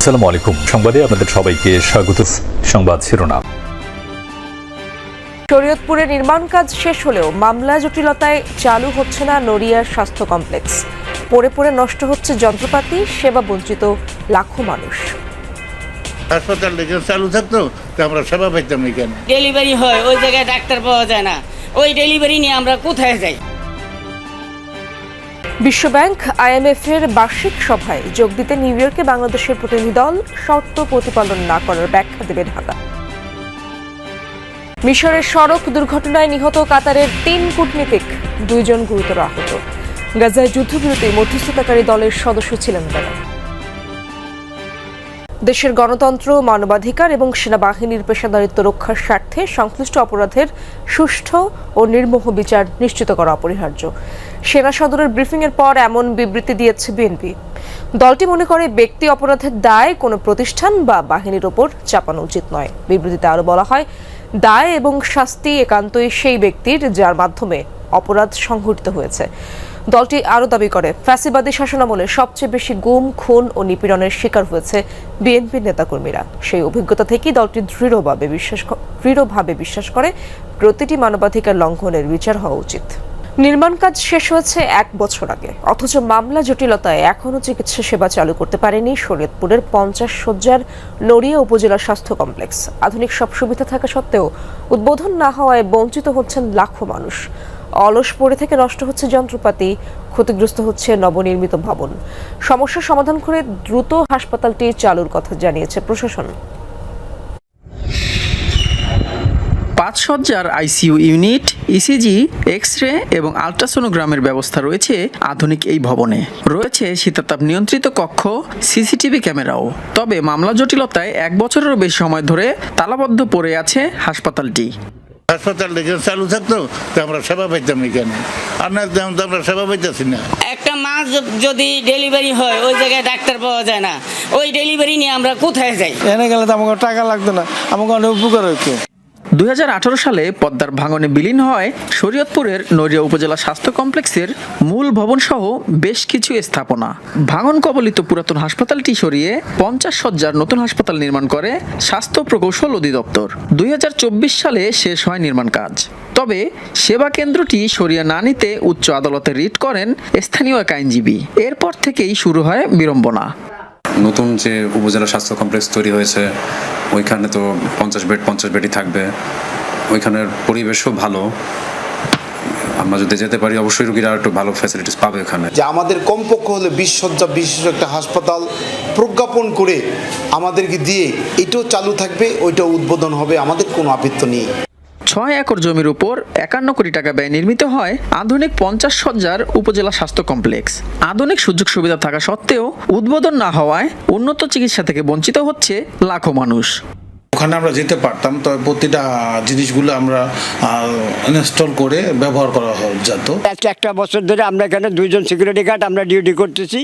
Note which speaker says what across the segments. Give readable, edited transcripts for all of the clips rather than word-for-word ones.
Speaker 1: আসসালামু আলাইকুম। সংবাদে আপনাদের সবাইকে স্বাগত। সংবাদ শিরোনাম।
Speaker 2: শরীয়তপুরে নির্মাণ কাজ শেষ হলেও মামলা জটিলতায় চালু হচ্ছে না নড়িয়ার স্বাস্থ্য কমপ্লেক্স। পড়ে পড়ে নষ্ট হচ্ছে যন্ত্রপাতি, সেবা বঞ্চিত লাখো মানুষ।
Speaker 3: হাসপাতাল চালু থাকতো তো আমরা সেবা পাইতাম না। কেন
Speaker 4: ডেলিভারি হয় ওই জায়গায় ডাক্তার পাওয়া যায় না, ওই ডেলিভারি নিয়ে আমরা কোথায় যাই?
Speaker 2: বিশ্বব্যাংক IMF এর বার্ষিক সভায় যোগ দিতে নিউ ইয়র্কে বাংলাদেশের প্রতিনিধি দল শর্ত প্রতিপালন না করার ব্যাখ্যা দেবে ঢাকা। মিশরের সড়ক দুর্ঘটনায় নিহত কাতারের 3 কূটনীতিক, 2 জন গুরুতর আহত। গাজায় যুদ্ধবিরতি মধ্যস্থতাকারী দলের সদস্য ছিলেন তারা। দেশের গণতন্ত্র, মানবাধিকার এবং সেনাবাহিনীর পেশাদারিত্ব রক্ষার স্বার্থে সংশ্লিষ্ট অপরাধের সুষ্ঠু ও নির্মোহ বিচার নিশ্চিত করা অপরিহার্য। সেনা সদরের ব্রিফিংয়ের পর এমন বিবৃতি দিয়েছে বিএনপি। দলটি মনে করে ব্যক্তি অপরাধের দায় কোনো প্রতিষ্ঠান বা বাহিনীর ওপর চাপানো উচিত নয়। বিবৃতিতে আরও বলা হয়, দায় এবং শাস্তি একান্তই সেই ব্যক্তির যার মাধ্যমে অপরাধ সংঘটিত হয়েছে। দলটি আরও দাবি করে, ফ্যাসিবাদী শাসনামলে সবচেয়ে বেশি গুম, খুন ও নিপীড়নের শিকার হয়েছে বিএনপির নেতাকর্মীরা। সেই অভিজ্ঞতা থেকেই দলটি দৃঢ়ভাবে বিশ্বাস করে প্রতিটি মানবাধিকার লঙ্ঘনের বিচার হওয়া উচিত। নির্মাণ কাজ শেষ হয়েছে 1 বছর আগে, অথচ মামলা জটিলতায় এখনও চিকিৎসা সেবা চালু করতে পারেনি শরীয়তপুরের 50 শয্যার নড়িয়া উপজেলা স্বাস্থ্য কমপ্লেক্স। আধুনিক সব সুবিধা থাকা সত্ত্বেও উদ্বোধন না হওয়ায় বঞ্চিত হচ্ছেন লাখো মানুষ। অলস পড়ে থেকে নষ্ট হচ্ছে যন্ত্রপাতি, ক্ষতিগ্রস্ত হচ্ছে নবনির্মিত ভবন। সমস্যার সমাধান করে দ্রুত হাসপাতালটি চালুর কথা জানিয়েছে প্রশাসন।
Speaker 5: 5 শয্যার ICU ইউনিট, ECG, এক্স-রে এবং আলট্রাসোনোগ্রামের ব্যবস্থা রয়েছে আধুনিক এই ভবনে। রয়েছে শীতাতাপ নিয়ন্ত্রিত কক্ষ, CCTV ক্যামেরাও। তবে মামলা জটিলতায় 1 বছরেরও বেশি সময় ধরে তালাবদ্ধ পড়ে আছে হাসপাতালটি।
Speaker 3: হাসপাতাল চালু থাকতো তো আমরা সেবা পাইতাম না। কেন আর না তো আমরা সেবা পাইতেছি না।
Speaker 4: একটা মাস যদি ডেলিভারি হয় ওই জায়গায় ডাক্তার পাওয়া যায় না, ওই ডেলিভারি নিয়ে আমরা কোথায় যাই?
Speaker 6: এনে গেলে তো আমাকে টাকা লাগতো না, আমাকে অনেক উপকার হইতো।
Speaker 5: 2018 সালে পদ্মার ভাঙনে বিলীন হয় শরীয়তপুরের নড়িয়া উপজেলা স্বাস্থ্য কমপ্লেক্সের মূল ভবন সহ বেশ কিছু স্থাপনা। ভাঙন কবলিত পুরাতন হাসপাতালটি সরিয়ে 50 শয্যার নতুন হাসপাতাল নির্মাণ করে স্বাস্থ্য প্রকৌশল অধিদপ্তর। 2024 সালে শেষ হয় নির্মাণ কাজ। তবে সেবা কেন্দ্রটি সরিয়ে না নিতে উচ্চ আদালতে রিট করেন স্থানীয় এক আইনজীবী। এরপর থেকেই শুরু হয় বিড়ম্বনা।
Speaker 7: নতুন যে উপজেলা স্বাস্থ্য কমপ্লেক্স তৈরি হয়েছে ওইখানে তো 50 বেডই থাকবে। ওইখানের পরিবেশও ভালো, আমরা যদি যেতে পারি অবশ্যই রোগীরা একটু ভালো ফ্যাসিলিটিস পাবে এখানে।
Speaker 8: যে আমাদের কমপক্ষে হলে 20 শয্যা বিশিষ্ট একটা হাসপাতাল প্রজ্ঞাপন করে আমাদেরকে দিয়ে এটাও চালু থাকবে, ওইটাও উদ্বোধন হবে, আমাদের কোনো আপত্তি নেই।
Speaker 5: 6 একর জমির উপর 51 কোটি টাকা ব্যয় নির্মিত হয় আধুনিক 50 শয্যার উপজেলা স্বাস্থ্য কমপ্লেক্স। আধুনিক সুযোগ সুবিধা থাকা সত্ত্বেও উদ্বোধন না হওয়ায় উন্নত চিকিৎসা থেকে বঞ্চিত হচ্ছে লাখো মানুষ।
Speaker 6: ওখানে আমরা যেতে পারতাম, তবে প্রতিটা জিনিসগুলো আমরা ইনস্টল করে ব্যবহার করা যেত।
Speaker 9: একটা বছর ধরে আমরা এখানে 2 জন সিকিউরিটি গার্ড আমরা ডিউটি করতেছি।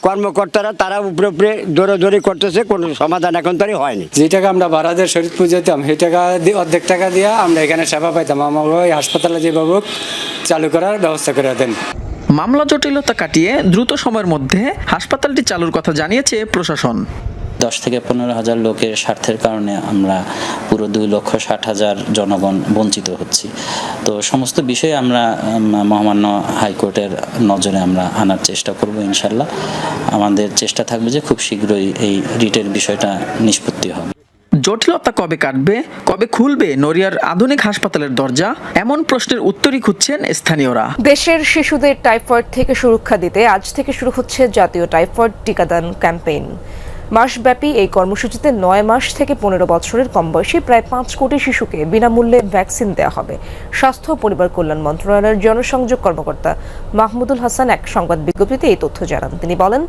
Speaker 9: কর্মকর্তারা তারা উপরে উপরে দৌড়াদৌড়ি করতেছে, কোনো সমাধান এখন তারই হয়নি।
Speaker 10: যে টাকা আমরা ভাড়া দিয়ে শরীয়তপুর যেতাম সেই টাকা দিয়ে অর্ধেক টাকা দিয়ে আমরা এখানে সেবা পাইতাম। আমাকে ওই হাসপাতালে যেভাবে চালু করার ব্যবস্থা করে দেন।
Speaker 5: মামলা জটিলতা কাটিয়ে দ্রুত সময়ের মধ্যে হাসপাতালটি চালুর কথা জানিয়েছে প্রশাসন।
Speaker 11: 10 থেকে 15,000 লোকের স্বার্থের কারণে আমরা পুরো 2,60,000 জনগণ বঞ্চিত হচ্ছি। তো সমস্ত বিষয়ে আমরা মহামান্য হাইকোর্টের নজরে আমরা আনার চেষ্টা করব ইনশাল্লাহ। আমাদের চেষ্টা থাকবে যে খুব শীঘ্রই এই রিটের বিষয়টা নিষ্পত্তি হবে।
Speaker 5: জটিলতা কবে কাটবে, কবে খুলবে নড়িয়ার আধুনিক হাসপাতালের দরজা, এমন প্রশ্নের উত্তরই খুঁজছেন স্থানীয়রা।
Speaker 2: দেশের শিশুদের টাইফয়েড থেকে সুরক্ষা দিতে আজ থেকে শুরু হচ্ছে জাতীয় টাইফয়েড টিকাদান ক্যাম্পেইন। মাসব্যাপী এই কর্মসূচিতে 9 মাস থেকে 15 বছরের কম বয়সী প্রায় 5 কোটি শিশুকে বিনামূল্যে ভ্যাকসিন দেওয়া হবে। স্বাস্থ্য ও পরিবার কল্যাণ মন্ত্রণালয়ের জনসংযোগ কর্মকর্তা মাহমুদুল হাসান এক সংবাদ বিজ্ঞপ্তিতে এই তথ্য জানান। তিনি বলেন,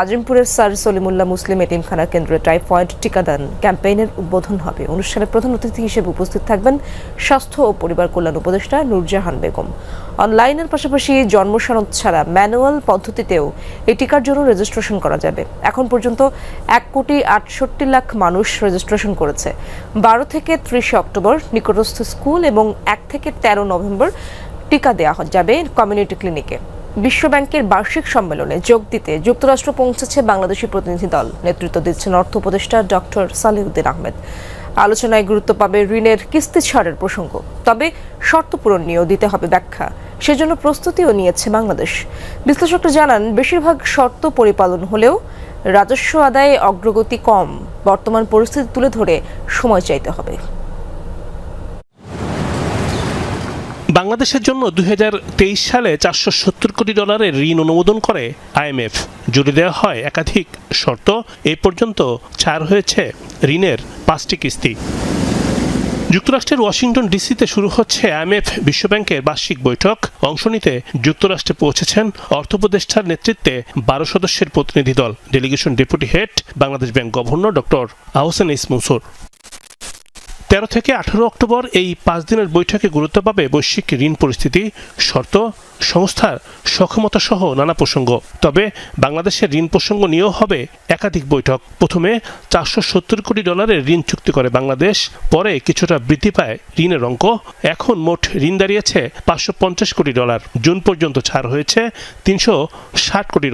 Speaker 2: আজিমপুরের স্যার সলিমুল্লাহ মুসলিম এতিমখানা কেন্দ্রে টাইফয়েড টিকাদান ক্যাম্পেইনের উদ্বোধন হবে। অনুষ্ঠানে প্রধান অতিথি হিসেবে উপস্থিত থাকবেন স্বাস্থ্য ও পরিবার কল্যাণ উপদেষ্টা নূরজাহান বেগম। অনলাইনের পাশাপাশি জন্ম সনদ ছাড়া ম্যানুয়াল পদ্ধতিতেও এই টিকার জন্য রেজিস্ট্রেশন করা যাবে। এখন পর্যন্ত 1,68,00,000 মানুষ রেজিস্ট্রেশন করেছে। 12 থেকে 30 অক্টোবর নিকটস্থ স্কুল এবং 1 থেকে 13 নভেম্বর টিকা দেওয়া যাবে কমিউনিটি ক্লিনিকে। বিশ্বব্যাংকের বার্ষিক সম্মেলনে যোগ দিতে যুক্তরাষ্ট্র পৌঁছেছে বাংলাদেশি প্রতিনিধি দল। নেতৃত্ব দিচ্ছেন অর্থ উপদেষ্টা ডক্টর সালেহুদ্দিন আহমেদ। আলোচনায় গুরুত্ব পাবে ঋণের কিস্তি ছাড়ের প্রসঙ্গ, তবে শর্ত পূরণ নিয়েও দিতে হবে ব্যাখ্যা। সেজন্য প্রস্তুতিও নিয়েছে বাংলাদেশ। বিশ্লেষকরা জানান, বেশিরভাগ শর্ত পরিপালন হলেও রাজস্ব আদায়ে অগ্রগতি কম। বর্তমান পরিস্থিতি তুলে ধরে সময় চাইতে হবে।
Speaker 12: বাংলাদেশের জন্য 2023 সালে $470 কোটি ঋণ অনুমোদন করে IMF। জুড়ে দেওয়া হয় একাধিক শর্ত। এই পর্যন্ত ছাড় হয়েছে ঋণের 5টি কিস্তি। যুক্তরাষ্ট্রের ওয়াশিংটন ডিসিতে শুরু হচ্ছে IMF বিশ্বব্যাংকের বার্ষিক বৈঠক। অংশ নিতে যুক্তরাষ্ট্রে পৌঁছেছেন অর্থ উপদেষ্টার নেতৃত্বে 12 সদস্যের প্রতিনিধি দল। Delegation deputy head Bangladesh bank governor doctor Ahsan ইস মনসুর। 13 থেকে 18 অক্টোবর এই 5 দিনের বৈঠকে গুরুত্ব পাবে বৈশ্বিক ঋণ পরিস্থিতি, শর্ত, সংস্থার সক্ষমতা সহ নানা প্রসঙ্গ। তবে বাংলাদেশের ঋণ প্রসঙ্গ নিয়েও হবে একাধিক বৈঠক। প্রথমে $470 কোটি ঋণ চুক্তি করে বাংলাদেশ, পরে কিছুটা বৃদ্ধি পায় ঋণের অঙ্ক। এখন মোট ঋণ দাঁড়িয়েছে $550 কোটি। জুন পর্যন্ত ছাড় হয়েছে $360 কোটি।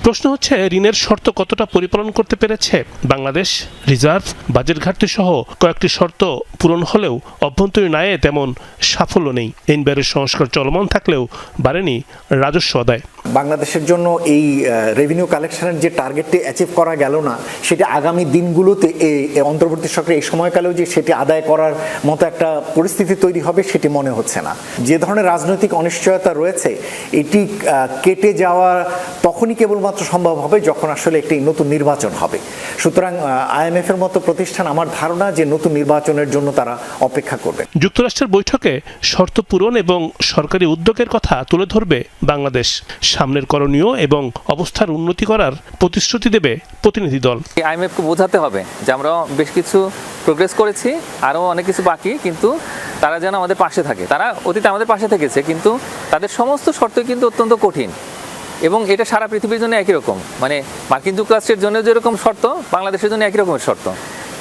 Speaker 12: প্রশ্ন হচ্ছে, ঋণের শর্ত কতটা পরিপালন করতে পেরেছে বাংলাদেশ? রিজার্ভ, বাজেট ঘাটতি সহ কয়েকটি শর্ত পূরণ হলেও অভ্যন্তরীণ আয়ে তেমন সাফল্য নেই। এনবিআরের সংস্কার চলমান থাকলেও বাড়েনি রাজস্ব আদায়।
Speaker 13: বাংলাদেশের জন্য এই রেভিনিউ কালেকশনের যে টার্গেটটি অ্যাচিভ করা গেল না, সেটি আগামী দিনগুলোতে এই অন্তর্বর্তী সরকারের এই সময়কালেও যে সেটি আদায় করার মতো একটা পরিস্থিতি তৈরি হবে সেটি মনে হচ্ছে না। যে ধরনের রাজনৈতিক অনিশ্চয়তা রয়েছে, এটি কেটে যাওয়া তখনই কেবলমাত্র সম্ভব হবে যখন আসলে একটি নতুন নির্বাচন হবে। সুতরাং IMF এর মতো প্রতিষ্ঠান, আমার ধারণা যে নতুন নির্বাচনের জন্য তারা অপেক্ষা করবে।
Speaker 12: যুক্তরাষ্ট্রের বৈঠকে শর্ত পূরণ এবং সরকারি উদ্যোগের কথা তুলে ধরবে বাংলাদেশ। সামনের করণীয় এবং অবস্থার উন্নতি করার প্রতিশ্রুতি দেবে প্রতিনিধি দল।
Speaker 14: IMF-কে বোঝাতে হবে যে আমরা বেশ কিছু প্রোগ্রেস করেছি, আরও অনেক কিছু বাকি, কিন্তু তারা যেন আমাদের পাশে থাকে। তারা অতীতে আমাদের পাশে থেকেছে, কিন্তু তাদের সমস্ত শর্তই কিন্তু অত্যন্ত কঠিন এবং এটা সারা পৃথিবীর জন্য একই রকম। মানে মার্কিন যুক্তরাষ্ট্রের জন্য যেরকম শর্ত, বাংলাদেশের জন্য একই রকমের শর্ত।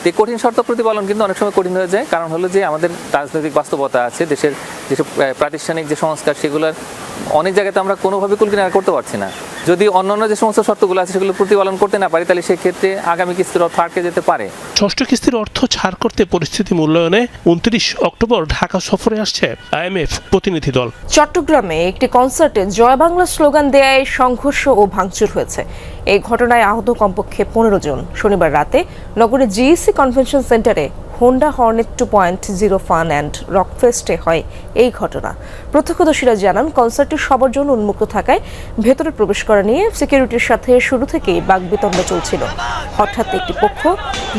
Speaker 14: এই কঠিন শর্ত প্রতিপালন কিন্তু অনেক সময় কঠিন হয়ে যায়, কারণ হলো যে আমাদের রাজনৈতিক বাস্তবতা আছে, দেশের যেসব প্রাতিষ্ঠানিক যে সংস্কার, সেগুলোর অনেক জায়গাতে আমরা কোনোভাবে কুলকিনারা করতে পারছি না। যদি অন্যান্য যে সমস্ত শর্তগুলো আছে সেগুলো প্রতিপালন করতে না পারি, তাহলে সেক্ষেত্রে আগামী কিস্তির অর্থ আটকে যেতে পারে।
Speaker 12: ষষ্ঠ কিস্তির অর্থ ছাড় করতে পরিস্থিতি মূল্যায়নে 29 অক্টোবর ঢাকা সফরে আসছে IMF প্রতিনিধি দল।
Speaker 2: চট্টগ্রামে একটি কনসার্টে জয় বাংলা স্লোগান দেয়ায় সংঘর্ষ ও ভাঙচুর হয়েছে। এই ঘটনায় আহত কমপক্ষে 15 জন। শনিবার রাতে নগরের GEC কনভেনশন সেন্টারে Honda Hornet 2.0 fun and rock ফেস্টে হয় এই ঘটনা। প্রত্যক্ষদর্শীরা জানান, কনসার্টটি সবার জন্য উন্মুক্ত থাকায় ভেতরে প্রবেশ করা নিয়ে সিকিউরিটির সাথে শুরু থেকেই বাকবিতণ্ডা চলছিল। হঠাৎ একটি পক্ষ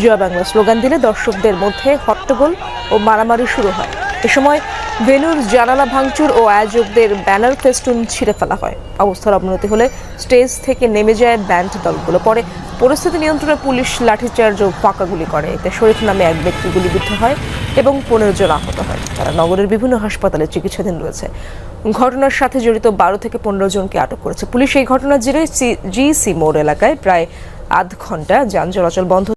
Speaker 2: জয় বাংলা স্লোগান দিলে দর্শকদের মধ্যে হট্টগোল ও মারামারি শুরু হয়। এ সময় ভেন্যুর জানালা ভাঙচুর ও আয়োজকদের ব্যানার ফেস্টুন ছিঁড়ে ফেলা হয়। অবস্থার অবনতি হলে স্টেজ থেকে নেমে যায় ব্যান্ড দলগুলো। পরে পরিস্থিতি নিয়ন্ত্রণে পুলিশ লাঠিচার্জ ও ফাঁকা গুলি করে। এতে শরীফ নামে এক ব্যক্তি গুলিবিদ্ধ হয় এবং 15 জন আহত হয়। তারা নগরের বিভিন্ন হাসপাতালে চিকিৎসাধীন রয়েছে। ঘটনার সাথে জড়িত 12 থেকে 15 জনকে আটক করেছে পুলিশ। এই ঘটনার জেরে GEC মোড় এলাকায় প্রায় আধ ঘন্টা যান চলাচল বন্ধ।